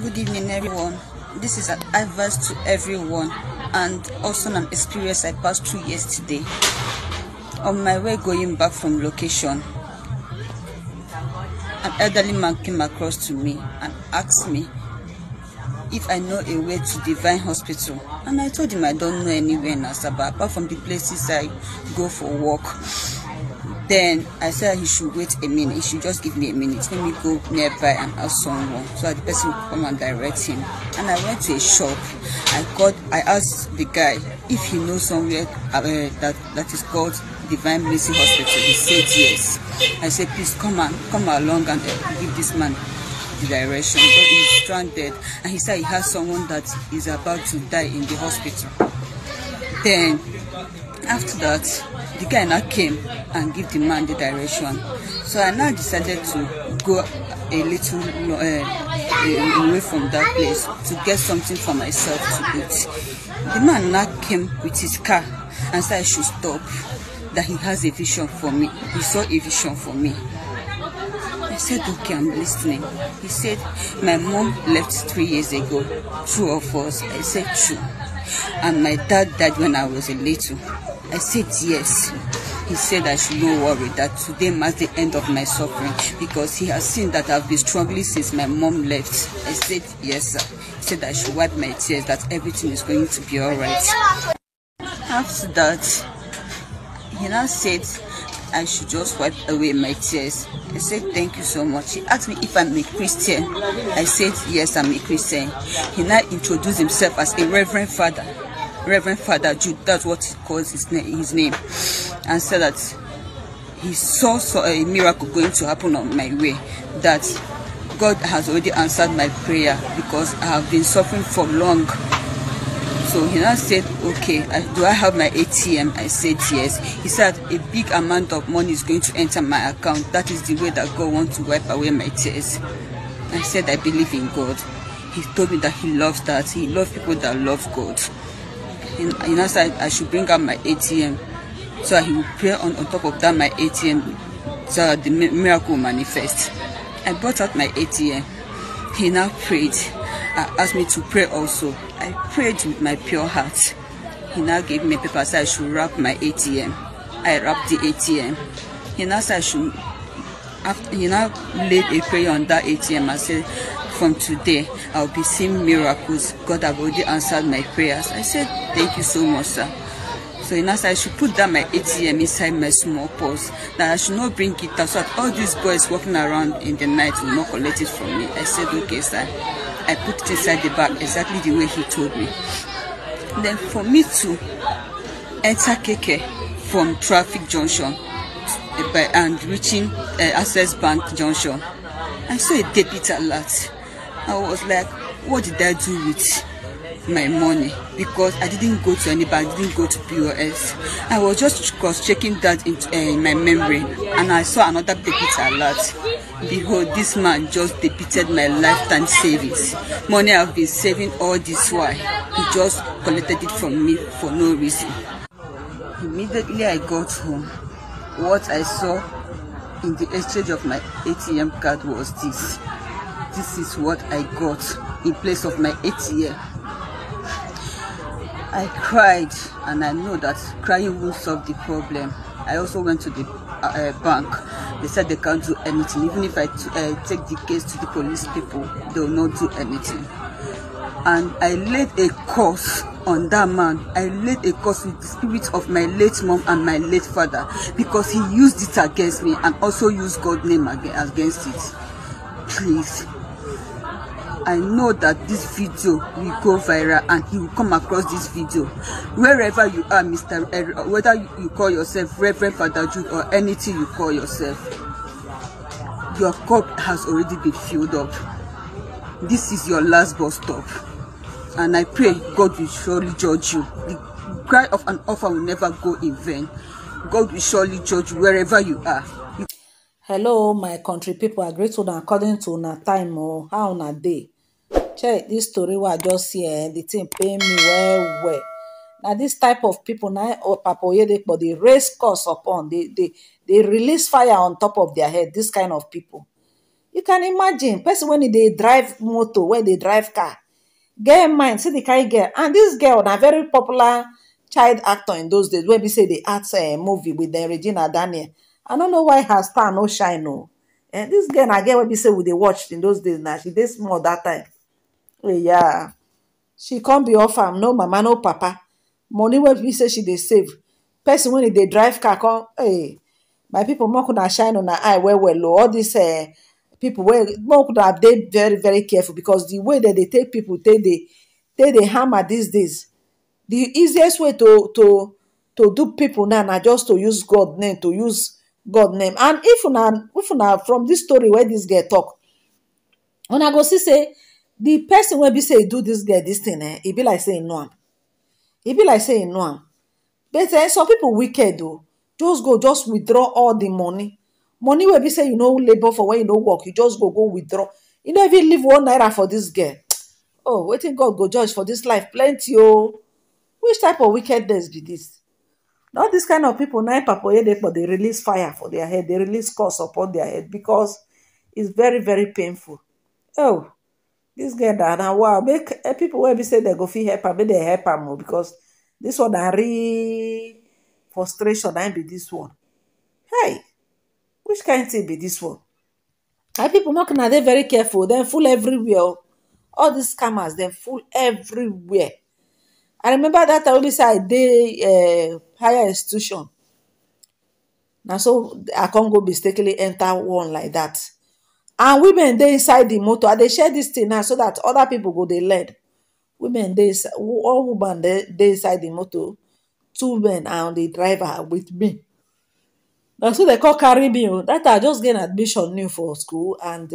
Good evening, everyone. This is an advice to everyone and also an experience I passed through yesterday. On my way going back from location, an elderly man came across to me and asked me if I know a way to Divine Hospital. And I told him I don't know anywhere in Asaba apart from the places I go for work. Then I said he should wait a minute. He should just give me a minute. Let me go nearby and ask someone so that the person will come and direct him. And I went to a shop. I asked the guy if he knows somewhere that is called Divine Mercy Hospital. He said yes. I said, please come along and give this man the direction. But he's stranded. And he said he has someone that is about to die in the hospital. Then after that, the guy now came and gave the man the direction. So I now decided to go a little away from that place to get something for myself to eat. The man now came with his car and said I should stop, that he has a vision for me. He saw a vision for me. I said, okay, I'm listening. He said, my mom left 3 years ago, 2 of us. I said, true. And my dad died when I was a little. I said, yes. He said I should not worry, that today marks the end of my suffering because he has seen that I've been struggling since my mom left. I said, yes, sir. He said I should wipe my tears, that everything is going to be all right. After that, he now said I should just wipe away my tears. I said, thank you so much. He asked me if I'm a Christian. I said, yes, I'm a Christian. He now introduced himself as a Reverend Father. Reverend Father Jude, that's what he calls his name, and said that he saw a miracle going to happen on my way, that God has already answered my prayer because I have been suffering for long. So he now said, okay, do I have my ATM? I said yes. He said a big amount of money is going to enter my account. That is the way that God wants to wipe away my tears. I said I believe in God. He told me that he loves that. He loves people that love God. He now said I should bring out my ATM, so he will pray on top of that my ATM, so that the miracle will manifest. I brought out my ATM. He now prayed. Asked me to pray also. I prayed with my pure heart. He now gave me a paper, so I should wrap my ATM. I wrapped the ATM. He now said he now laid a prayer on that ATM and said, from today, I'll be seeing miracles. God have already answered my prayers. I said, thank you so much, sir. So he now said I should put down my ATM inside my small purse, that I should not bring it out so that all these boys walking around in the night will not collect it from me. I said, okay, sir. I put it inside the bag exactly the way he told me. Then for me to enter KK from Traffic Junction and reaching Access Bank Junction, I saw a debit alert. I was like, what did I do with my money? Because I didn't go to any bank, I didn't go to POS. I was just cross-checking that in my memory, and I saw another debit alert. Behold, this man just debited my lifetime savings. Money I've been saving all this while. He just collected it from me for no reason. Immediately I got home, what I saw in the exchange of my ATM card was this. This is what I got in place of my ATM. I cried, and I know that crying won't solve the problem. I also went to the bank. They said they can't do anything. Even if I take the case to the police people, they will not do anything. And I laid a curse on that man. I laid a curse with the spirit of my late mom and my late father, because he used it against me and also used God's name against it. Please, I know that this video will go viral and he will come across this video. Wherever you are, whether you call yourself Reverend Father Jude or anything you call yourself, your cup has already been filled up. This is your last bus stop. And I pray God will surely judge you. The cry of an orphan will never go in vain. God will surely judge you wherever you are. Hello, my country people. I greet una according to una time or how una day. Check this story wey I just see, the thing pain me well. Now this type of people, now Papa Oyedepo, they raise curse upon, they release fire on top of their head. This kind of people, You can imagine person when they drive motor, when they drive car, get in mind, see the kind girl. And this girl, a very popular child actor in those days, where we say the art movie with the Regina Daniel. I don't know why her star no shine, no. And this girl, I get what we say we they watched in those days now. She did small that time. Yeah. She can't be off am, no mama, no papa. Money wey be say she dey save. Person when they drive car come, hey, my people more could shine on her eye well. All these people where more could have they very, very careful because the way that they take people, they hammer these days. The easiest way to do people now na just to use God name, to use God name. And if una from this story where this girl talk, una go see say the person wey be say do this girl this thing, e be like say e know am. E be like say e know am. But some people wicked though. Just withdraw all the money. Money wey be say you no labor for when you no work, you just go withdraw. You no even leave 1 naira for this girl. Oh, wetin God go judge for this life plenty oh. Which type of wickedness be this? Not this kind of people, nine papa they release fire for their head, they release curse upon their head because it's very, very painful. Oh, this girl that now wow, make people wey be say they go fit help am, make they help am oh, because this one na real frustration na be this one. Hey, which kind thing be this one? And people not na they very careful, then full everywhere oh. All these scammers, then full everywhere. I remember that I only say I did higher institution. Now so I can't go mistakenly enter one like that. And women they inside the motor. They share this thing now so that other people go they learn. Women they all women they inside the motor. 2 men are on the driver with me. Now so they call carry me. That I just get admission new for school and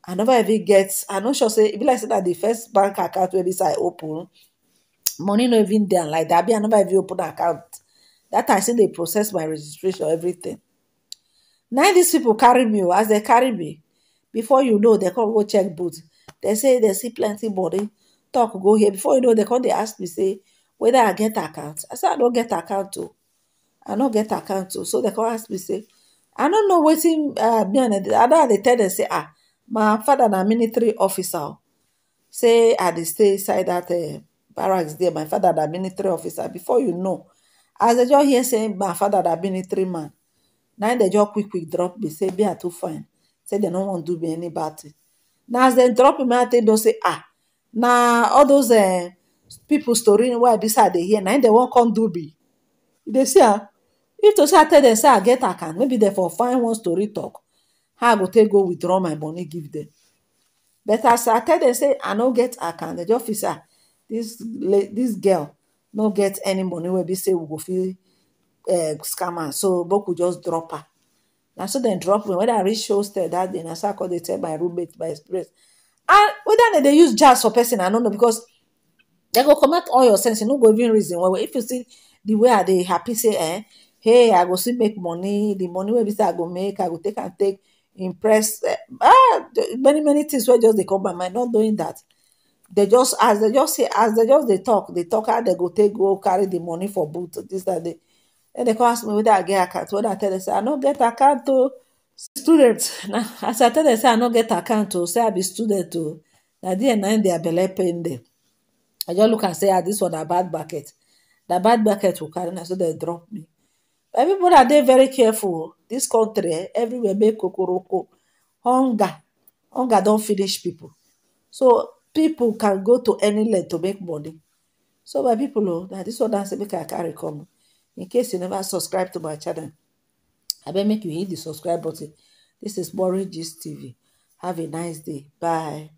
I never even get. I'm not sure say it be like say that the first bank account where this I open. Money no even there like that. I never even open account. That time say they process my registration, everything. Now these people carry me. As they carry me, before you know, they come go check booth. They say they see plenty money. Talk go here. Before you know, they come they ask me say whether I get account. I say I don't get account too. I don't get account too. So they come ask me say I don't know wetin me and I don't they tell them say my father na military officer. Say I dey stay inside that barracks there. My father na military officer. Before you know, as they just hear saying my father na military man, now they just quick drop me. Say be I too fine. Say they don't want to do me any bad thing. Now as they drop me, I think don't say now all those people story why beside they hear. Now they won't come do me. They say if to say I tell them say I get account, maybe they for find one story talk. How I go take go withdraw my money give them. But as I tell them say I no get account, the officer this girl no get any money wey be say we go fit scam her, so boku just drop her. Now so then drop me when I reach hostel that day. Na so I call they tell my roommate by express. And whether they use jazz for person, I don't know because they go comment all your sense. You no go even reason well. If you see the way are they happy say hey I go still make money, the money wey be say I go make, I go take and take impress many things where just they come by mind. Not doing that. They just they talk how they go take go carry the money for boot this that day. Then they come ask me whether I get account. When I tell them say I don't get account to student. Now as I tell them say I don't get account to say I be student to. Now there nine they are belly paying them. I just look and say this one a bad bucket. The bad bucket will carry now so they drop me. Everybody are they very careful. This country everywhere make kokoroko. Hunger don't finish people. So people can go to any length to make money. So my people now this one dance make I carry come. In case you never subscribe to my channel, I better make you hit the subscribe button. This is Boring Gist TV. Have a nice day. Bye.